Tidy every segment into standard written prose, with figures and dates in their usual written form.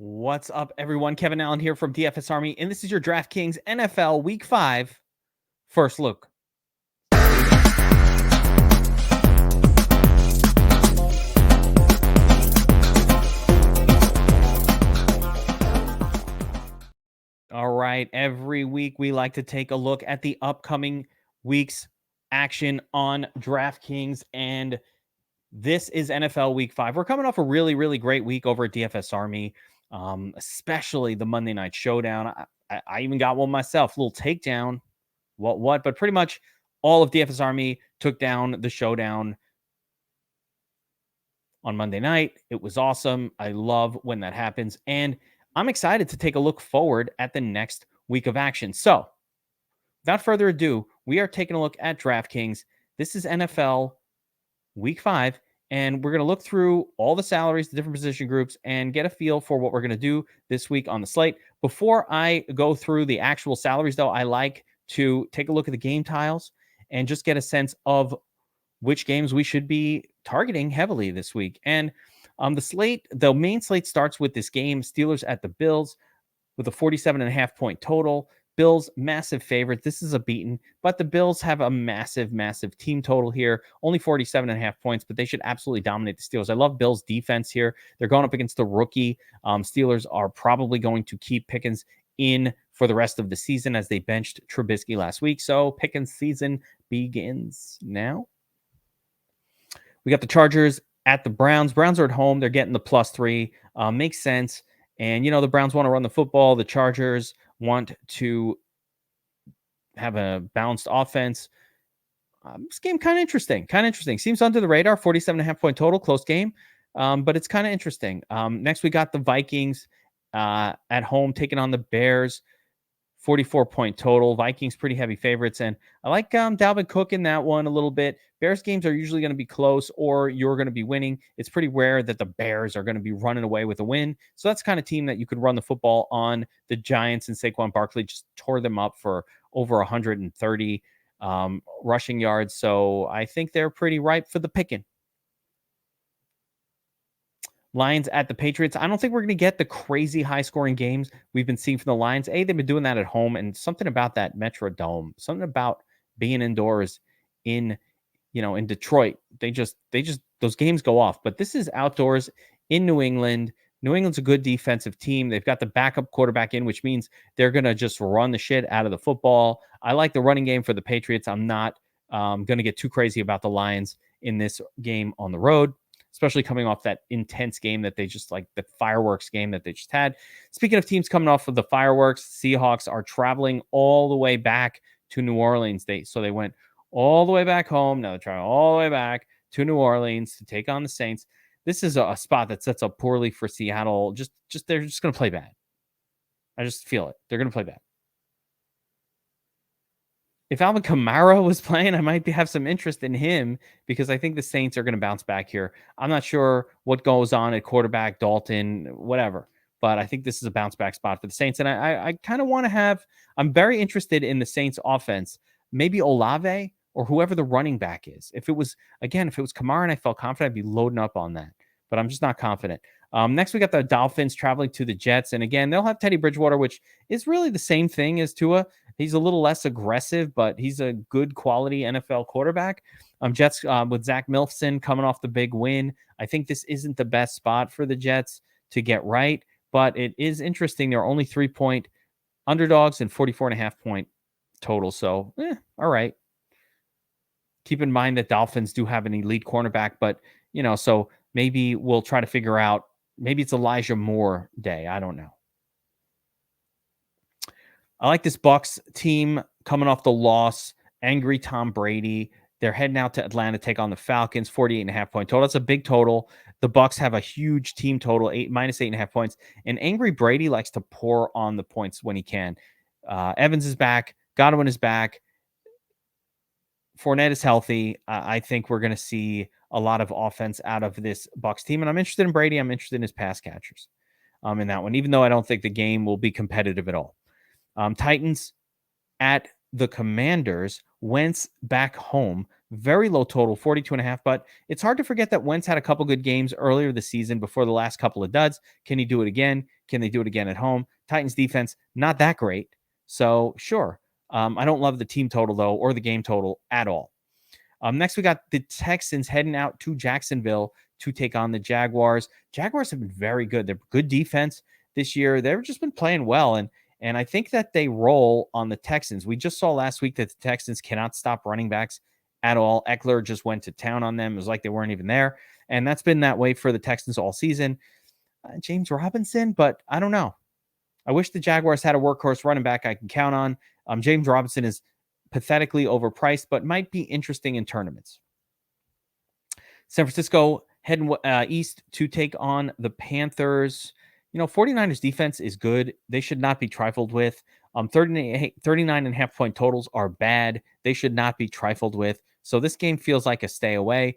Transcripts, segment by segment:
What's up, everyone? Kevin Allen here from DFS Army, and this is your Draftkings NFL Week 5 first look. All right, every week we like to take a look at the upcoming week's action on DraftKings, and this is NFL Week 5. We're coming off a really, really great week over at DFS Army, especially the Monday Night Showdown. I even got one myself, a little takedown, but pretty much all of DFS Army took down the Showdown on Monday night. It was awesome. I love when that happens, and I'm excited to take a look forward at the next week of action. So, without further ado, we are taking a look at DraftKings. This is NFL Week 5, and we're going to look through all the salaries, the different position groups, and get a feel for what we're going to do this week on the slate. Before I go through the actual salaries, though, I like to take a look at the game tiles and just get a sense of which games we should be targeting heavily this week. And the main slate starts with this game, Steelers at the Bills, with a 47.5 point total. Bills, massive favorite. This is a beaten, but the Bills have a massive, massive team total here. Only 47.5 points, but they should absolutely dominate the Steelers. I love Bills' defense here. They're going up against the rookie. Steelers are probably going to keep Pickens in for the rest of the season as they benched Trubisky last week. So Pickens' season begins now. We got the Chargers at the Browns. Browns are at home. They're getting the +3. Makes sense. And, the Browns want to run the football. The Chargers want to have a balanced offense. This game kind of interesting. Seems under the radar. 47.5 point total. Close game. But it's kind of interesting. Next, we got the Vikings at home taking on the Bears. 44 point total. Vikings pretty heavy favorites. And I like Dalvin Cook in that one a little bit. Bears games are usually going to be close or you're going to be winning. It's pretty rare that the Bears are going to be running away with a win. So that's the kind of team that you could run the football on. The Giants and Saquon Barkley just tore them up for over 130 rushing yards. So I think they're pretty ripe for the picking. Lions at the Patriots. I don't think we're going to get the crazy high-scoring games we've been seeing from the Lions. They've been doing that at home, and something about that Metrodome, something about being indoors in Detroit. They just those games go off. But this is outdoors in New England. New England's a good defensive team. They've got the backup quarterback in, which means they're going to just run the shit out of the football. I like the running game for the Patriots. I'm not going to get too crazy about the Lions in this game on the road, especially coming off that intense game that they just the fireworks game that they just had. Speaking of teams coming off of the fireworks, Seahawks are traveling all the way back to New Orleans. They went all the way back home. Now they're traveling all the way back to New Orleans to take on the Saints. This is a spot that sets up poorly for Seattle. They're just going to play bad. I just feel it. They're going to play bad. If Alvin Kamara was playing, I might have some interest in him because I think the Saints are going to bounce back here. I'm not sure what goes on at quarterback, Dalton, whatever, but I think this is a bounce back spot for the Saints. And I kind of want to I'm very interested in the Saints offense, maybe Olave or whoever the running back is. If it was Kamara and I felt confident, I'd be loading up on that, but I'm just not confident. Next, we got the Dolphins traveling to the Jets. And again, they'll have Teddy Bridgewater, which is really the same thing as Tua. He's a little less aggressive, but he's a good quality NFL quarterback. Jets with Zach Milton coming off the big win. I think this isn't the best spot for the Jets to get right, but it is interesting. They're only 3-point underdogs and 44.5 point total. So, all right. Keep in mind that Dolphins do have an elite cornerback, but, so maybe we'll try to figure out, maybe it's Elijah Moore day. I don't know. I like this Bucs team coming off the loss. Angry Tom Brady. They're heading out to Atlanta to take on the Falcons. 48.5 point total. That's a big total. The Bucs have a huge team total, -8.5 points. And Angry Brady likes to pour on the points when he can. Evans is back. Godwin is back. Fournette is healthy. I think we're going to see a lot of offense out of this Bucs team. And I'm interested in Brady. I'm interested in his pass catchers in that one, even though I don't think the game will be competitive at all. Titans at the Commanders. Wentz back home. Very low total, 42.5. But it's hard to forget that Wentz had a couple good games earlier this season before the last couple of duds. Can he do it again? Can they do it again at home? Titans defense, not that great. So sure. I don't love the team total though, or the game total at all. Next, we got the Texans heading out to Jacksonville to take on the Jaguars. Jaguars have been very good. They're good defense this year. They've just been playing well, and I think that they roll on the Texans. We just saw last week that the Texans cannot stop running backs at all. Eckler just went to town on them. It was like they weren't even there, and that's been that way for the Texans all season. James Robinson, but I don't know. I wish the Jaguars had a workhorse running back I can count on. James Robinson is pathetically overpriced, but might be interesting in tournaments. San Francisco heading east to take on the Panthers. 49ers defense is good. They should not be trifled with. 39.5 point totals are bad. They should not be trifled with. So this game feels like a stay away.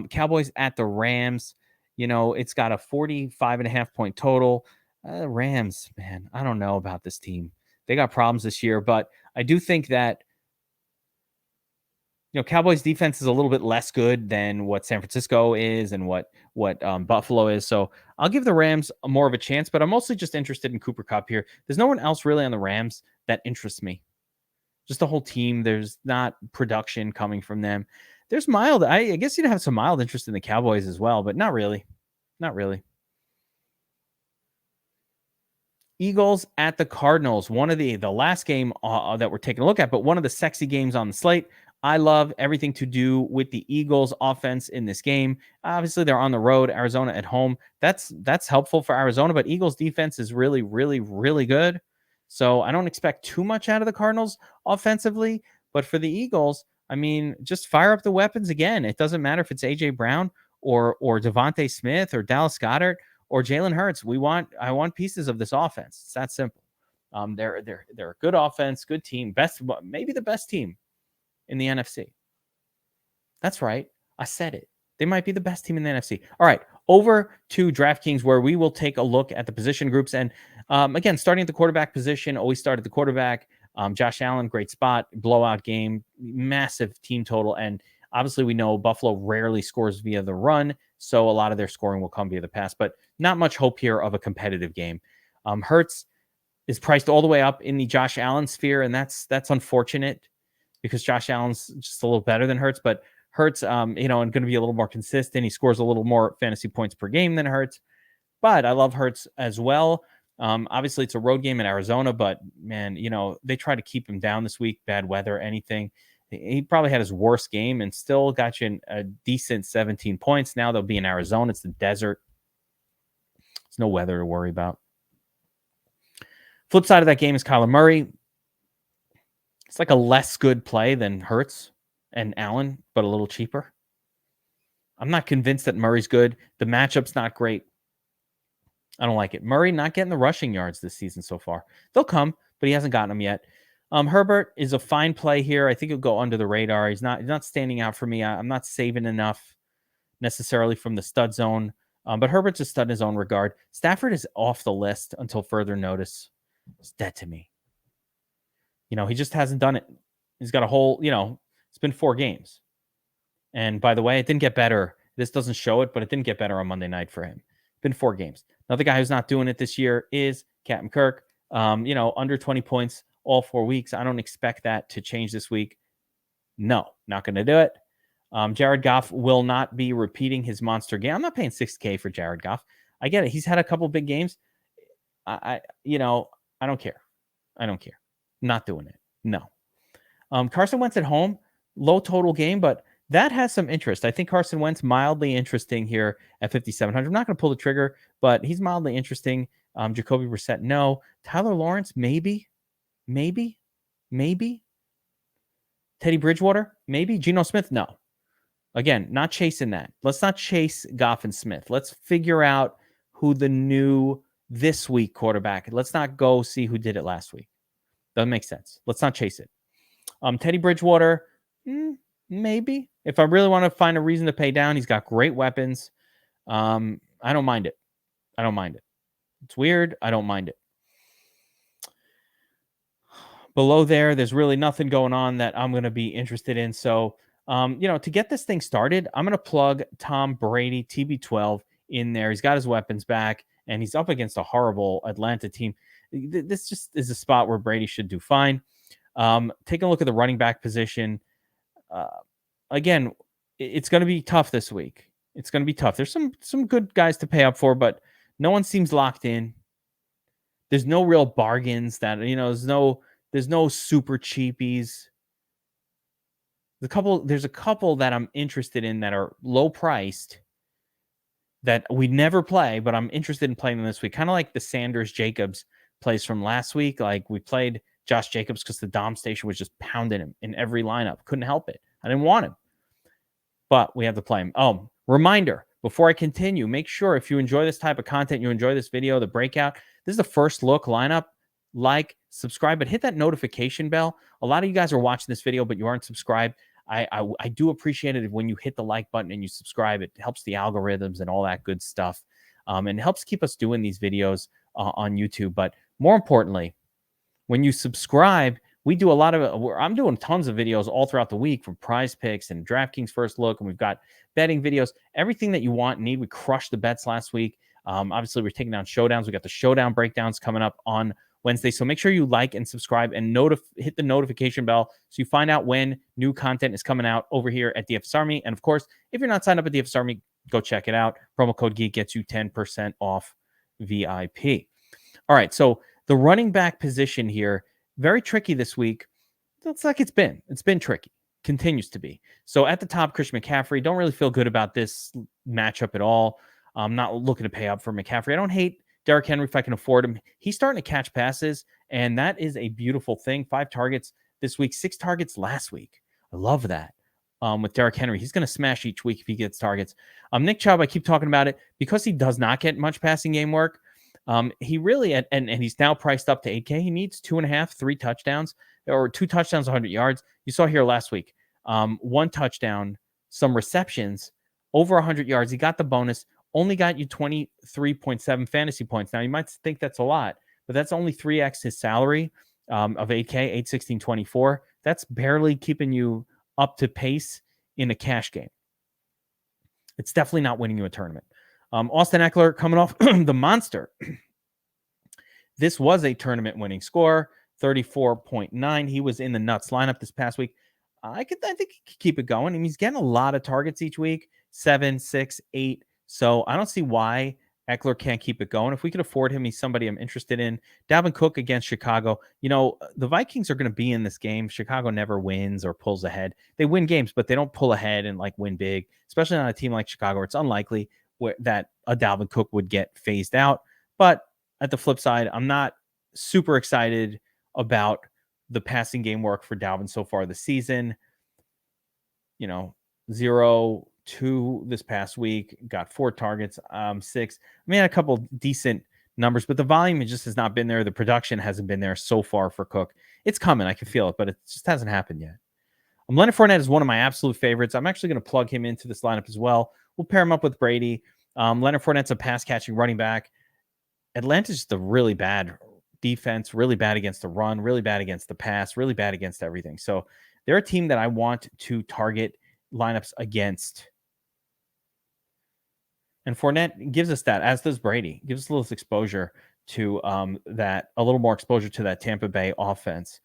Cowboys at the Rams. It's got a 45.5 point total. Rams, man, I don't know about this team. They got problems this year, but I do think that Cowboys defense is a little bit less good than what San Francisco is and what Buffalo is. So I'll give the Rams more of a chance, but I'm mostly just interested in Cooper Kupp here. There's no one else really on the Rams that interests me. Just the whole team. There's not production coming from them. There's mild. I guess you'd have some mild interest in the Cowboys as well, but not really. Not really. Eagles at the Cardinals. One of the last game that we're taking a look at, but one of the sexy games on the slate. I love everything to do with the Eagles offense in this game. Obviously, they're on the road, Arizona at home. That's helpful for Arizona, but Eagles defense is really, really, really good. So I don't expect too much out of the Cardinals offensively, but for the Eagles, I mean, just fire up the weapons again. It doesn't matter if it's AJ Brown or Devontae Smith or Dallas Goedert or Jalen Hurts. I want pieces of this offense. It's that simple. They're a good offense, good team, maybe the best team in the NFC. That's right. I said it. They might be the best team in the NFC. All right, over to DraftKings, where we will take a look at the position groups. And again, starting at the quarterback position, always start at the quarterback. Josh Allen, great spot, blowout game, massive team total. And obviously we know Buffalo rarely scores via the run, so a lot of their scoring will come via the pass, but not much hope here of a competitive game. Hurts is priced all the way up in the Josh Allen sphere, and that's unfortunate, because Josh Allen's just a little better than Hurts, but Hurts, and going to be a little more consistent. He scores a little more fantasy points per game than Hurts, but I love Hurts as well. Obviously, it's a road game in Arizona, but man, they try to keep him down this week. Bad weather, anything. He probably had his worst game and still got you a decent 17 points. Now they'll be in Arizona. It's the desert. There's no weather to worry about. Flip side of that game is Kyler Murray. It's like a less good play than Hurts and Allen, but a little cheaper. I'm not convinced that Murray's good. The matchup's not great. I don't like it. Murray not getting the rushing yards this season so far. They'll come, but he hasn't gotten them yet. Herbert is a fine play here. I think he'll go under the radar. He's not standing out for me. I'm not saving enough necessarily from the stud zone, but Herbert's a stud in his own regard. Stafford is off the list until further notice. It's dead to me. He just hasn't done it. He's got a whole, it's been 4 games. And by the way, it didn't get better. This doesn't show it, but it didn't get better on Monday night for him. It's been 4 games. Another guy who's not doing it this year is Captain Kirk. Under 20 points all 4 weeks. I don't expect that to change this week. No, not going to do it. Jared Goff will not be repeating his monster game. I'm not paying $6K for Jared Goff. I get it. He's had a couple big games. I don't care. Not doing it. No. Carson Wentz at home, low total game, but that has some interest. I think Carson Wentz mildly interesting here at 5,700. I'm not going to pull the trigger, but he's mildly interesting. Jacoby Brissett, no. Tyler Lawrence, maybe. Teddy Bridgewater, maybe. Geno Smith, no. Again, not chasing that. Let's not chase Goff and Smith. Let's figure out who the new this week quarterback. Let's not go see who did it last week. Doesn't make sense. Let's not chase it. Teddy Bridgewater, maybe. If I really want to find a reason to pay down, he's got great weapons. I don't mind it. It's weird. I don't mind it. Below there's really nothing going on that I'm going to be interested in. So, to get this thing started, I'm going to plug Tom Brady, TB12, in there. He's got his weapons back. and he's up against a horrible Atlanta team. This just is a spot where Brady should do fine. Taking a look at the running back position. Uh, again, it's going to be tough this week. It's going to be tough. There's some good guys to pay up for, but no one seems locked in. There's no real bargains that, there's no super cheapies. There's a couple that I'm interested in that are low priced that we never play, but I'm interested in playing them this week. Kind of like the Sanders Jacobs plays from last week. Like we played Josh Jacobs because the Dom station was just pounding him in every lineup. Couldn't help it. I didn't want him, but we have to play him. Oh, reminder before I continue, make sure if you enjoy this type of content, you enjoy this video, the breakout, this is the first look lineup. Like, subscribe, but hit that notification bell. A lot of you guys are watching this video, but you aren't subscribed. I do appreciate it when you hit the like button and you subscribe. It helps the algorithms and all that good stuff. And it helps keep us doing these videos on YouTube. But more importantly, when you subscribe, we do a lot of, I'm doing tons of videos all throughout the week from Prize Picks and Draftkings First Look. And we've got betting videos, everything that you want and need. We crushed the bets last week. Obviously, we're taking down showdowns. We got the showdown breakdowns coming up on Wednesday. So make sure you like and subscribe and hit the notification bell so you find out when new content is coming out over here at DFS Army. And of course, if you're not signed up at DFS Army, go check it out. Promo code Geek gets you 10% off VIP. All right, so the running back position here, very tricky this week. Looks like it's been tricky. Continues to be. So at the top, Christian McCaffrey. Don't really feel good about this matchup at all. I'm not looking to pay up for McCaffrey. I don't hate Derrick Henry if I can afford him. He's starting to catch passes, and that is a beautiful thing. 5 targets this week, 6 targets last week. I love that. With Derrick Henry, he's going to smash each week if he gets targets. Nick Chubb, I keep talking about it because he does not get much passing game work. He really, and he's now priced up to 8K. He needs 2.5, 3 touchdowns, or 2 touchdowns, 100 yards. You saw here last week, 1 touchdown, some receptions, over 100 yards. He got the bonus. Only got you 23.7 fantasy points. Now, you might think that's a lot, but that's only 3x his salary of 8K, 816.24. That's barely keeping you up to pace in a cash game. It's definitely not winning you a tournament. Austin Eckler coming off the monster. This was a tournament-winning score, 34.9. He was in the nuts lineup this past week. I think he could keep it going. I mean, he's getting a lot of targets each week, 7, 6, 8. So I don't see why Eckler can't keep it going. If we could afford him, he's somebody I'm interested in. Dalvin Cook against Chicago. The Vikings are going to be in this game. Chicago never wins or pulls ahead. They win games, but they don't pull ahead and win big, especially on a team like Chicago. It's unlikely that a Dalvin Cook would get phased out. But at the flip side, I'm not super excited about the passing game work for Dalvin so far this season. 0, 2 this past week, got 4 targets, 6. I mean, a couple decent numbers, but the volume just has not been there. The production hasn't been there so far for Cook. It's coming. I can feel it, but it just hasn't happened yet. Leonard Fournette is one of my absolute favorites. I'm actually going to plug him into this lineup as well. We'll pair him up with Brady. Leonard Fournette's a pass-catching running back. Atlanta's just a really bad defense, really bad against the run, really bad against the pass, really bad against everything. So they're a team that I want to target lineups against. And Fournette gives us that, as does Brady. Gives us a little exposure to a little more exposure to that Tampa Bay offense.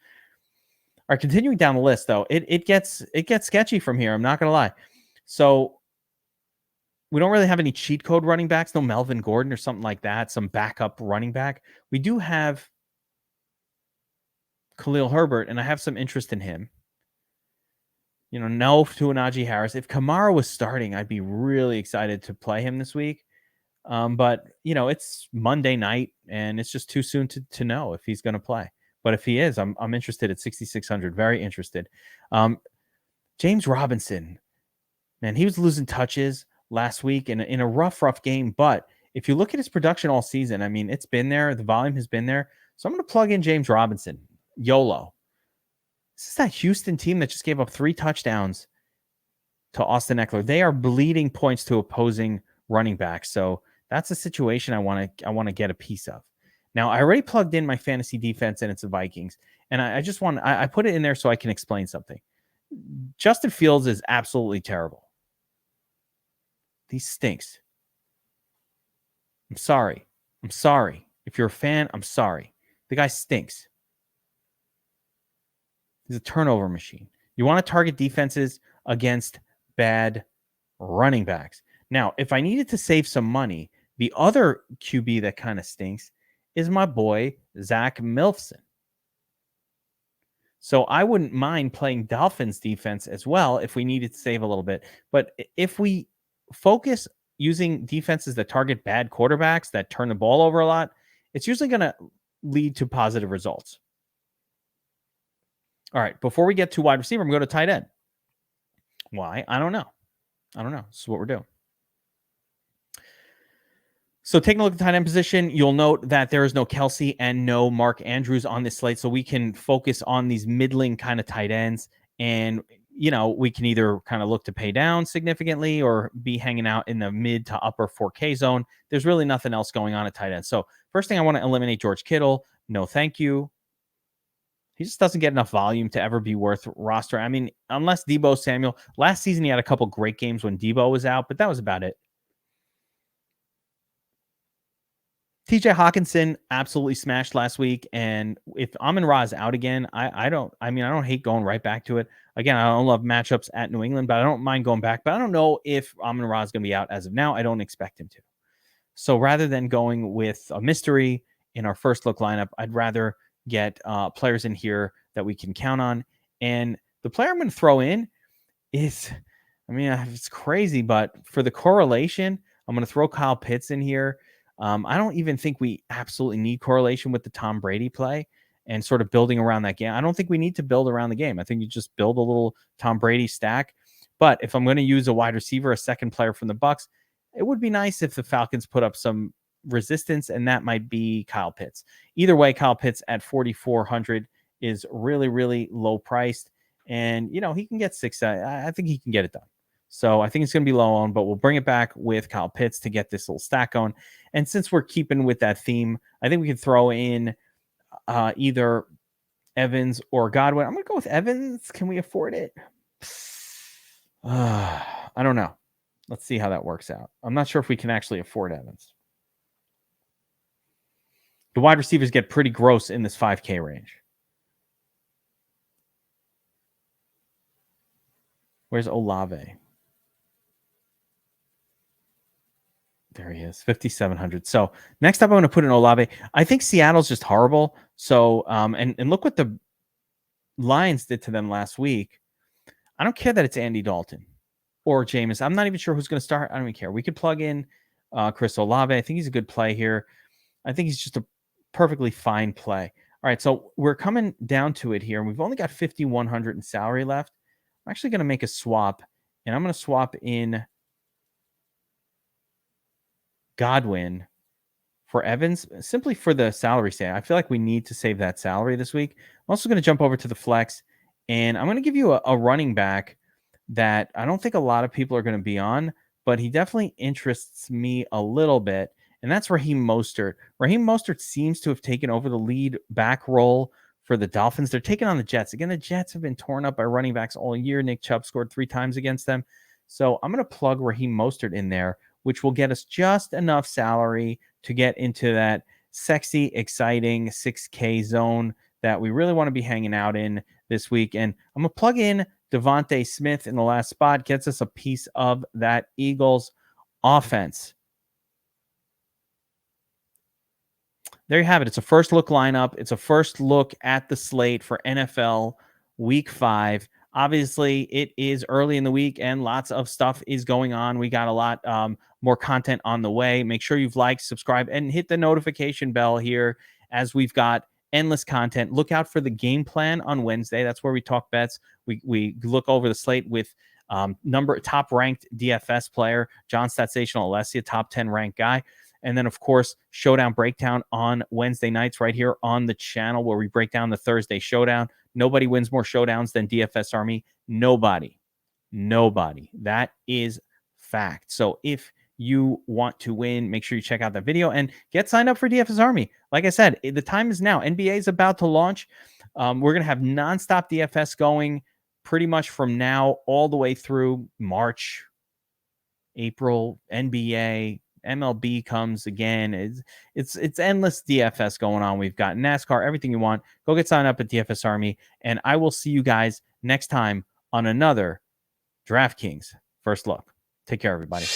All right, continuing down the list, though, it gets sketchy from here. I'm not going to lie. So we don't really have any cheat code running backs, no Melvin Gordon or something like that, some backup running back. We do have Khalil Herbert, and I have some interest in him. No to Najee Harris. If Kamara was starting, I'd be really excited to play him this week. But it's Monday night, and it's just too soon to know if he's going to play. But if he is, I'm interested at 6,600. Very interested. James Robinson, man, he was losing touches last week in a rough game. But if you look at his production all season, I mean, it's been there. The volume has been there. So I'm going to plug in James Robinson. YOLO. This is that Houston team that just gave up 3 touchdowns to Austin Eckler. They are bleeding points to opposing running backs. So that's a situation I want to get a piece of. Now, I already plugged in my fantasy defense, and it's the Vikings. And I put it in there so I can explain something. Justin Fields is absolutely terrible. He stinks. I'm sorry. I'm sorry. If you're a fan, I'm sorry. The guy stinks. He's a turnover machine. You want to target defenses against bad running backs. Now, if I needed to save some money, the other QB that kind of stinks is my boy, Zach Milfson. So I wouldn't mind playing Dolphins defense as well if we needed to save a little bit. But if we focus using defenses that target bad quarterbacks that turn the ball over a lot, it's usually going to lead to positive results. All right, before we get to wide receiver, I'm going to tight end. Why? I don't know. This is what we're doing. So taking a look at the tight end position, you'll note that there is no Kelsey and no Mark Andrews on this slate. So we can focus on these middling kind of tight ends. And, we can either kind of look to pay down significantly or be hanging out in the mid to upper 4K zone. There's really nothing else going on at tight end. So first thing, I want to eliminate George Kittle. No, thank you. He just doesn't get enough volume to ever be worth roster. I mean, unless Deebo Samuel. Last season, he had a couple great games when Deebo was out, but that was about it. TJ Hawkinson absolutely smashed last week. And if Amon-Ra is out again, I don't hate going right back to it. Again, I don't love matchups at New England, but I don't mind going back. But I don't know if Amon-Ra is going to be out as of now. I don't expect him to. So rather than going with a mystery in our first look lineup, I'd rather get players in here that we can count on. And the player I'm going to throw in is, it's crazy, but for the correlation, I'm going to throw Kyle Pitts in here. I don't even think we absolutely need correlation with the Tom Brady play and sort of building around that game. I don't think we need to build around the game. I think you just build a little Tom Brady stack. But if I'm going to use a wide receiver, a second player from the Bucs, it would be nice if the Falcons put up some resistance, and that might be Kyle Pitts. Either way, Kyle Pitts at 4,400 is really, really low priced. And, he can get 6. I think he can get it done. So I think it's going to be low on, but we'll bring it back with Kyle Pitts to get this little stack going. And since we're keeping with that theme, I think we can throw in either Evans or Godwin. I'm going to go with Evans. Can we afford it? I don't know. Let's see how that works out. I'm not sure if we can actually afford Evans. The wide receivers get pretty gross in this 5K range. Where's Olave? There he is, 5,700. So next up, I'm going to put in Olave. I think Seattle's just horrible. So, and look what the Lions did to them last week. I don't care that it's Andy Dalton or Jameis. I'm not even sure who's going to start. I don't even care. We could plug in Chris Olave. I think he's a good play here. I think he's just a perfectly fine play. All right, so we're coming down to it here. We've only got 5,100 in salary left. I'm actually going to make a swap, and I'm going to swap in Godwin for Evans, simply for the salary save. I feel like we need to save that salary this week. I'm also going to jump over to the flex, and I'm going to give you a running back that I don't think a lot of people are going to be on, but he definitely interests me a little bit, and that's Raheem Mostert. Raheem Mostert seems to have taken over the lead back role for the Dolphins. They're taking on the Jets. Again, the Jets have been torn up by running backs all year. Nick Chubb scored 3 times against them. So I'm going to plug Raheem Mostert in there, which will get us just enough salary to get into that sexy, exciting 6K zone that we really want to be hanging out in this week. And I'm going to plug in Devontae Smith in the last spot, gets us a piece of that Eagles offense. There you have it. It's a first look lineup. It's a first look at the slate for NFL Week 5. Obviously, it is early in the week and lots of stuff is going on. We got a lot more content on the way. Make sure you've liked, subscribed, and hit the notification bell here as we've got endless content. Look out for the game plan on Wednesday. That's where we talk bets. We look over the slate with top ranked DFS player, John Statsational Alessia, top 10 ranked guy. And then, of course, Showdown Breakdown on Wednesday nights right here on the channel where we break down the Thursday Showdown. Nobody wins more showdowns than DFS Army. Nobody. That is fact. So if you want to win, make sure you check out that video and get signed up for DFS Army. Like I said, the time is now. NBA is about to launch. We're going to have nonstop DFS going pretty much from now all the way through March, April, NBA, MLB comes again. It's endless DFS going on. We've got NASCAR, everything you want. Go get signed up at DFS Army, and I will see you guys next time on another Draftkings First Look. Take care, everybody.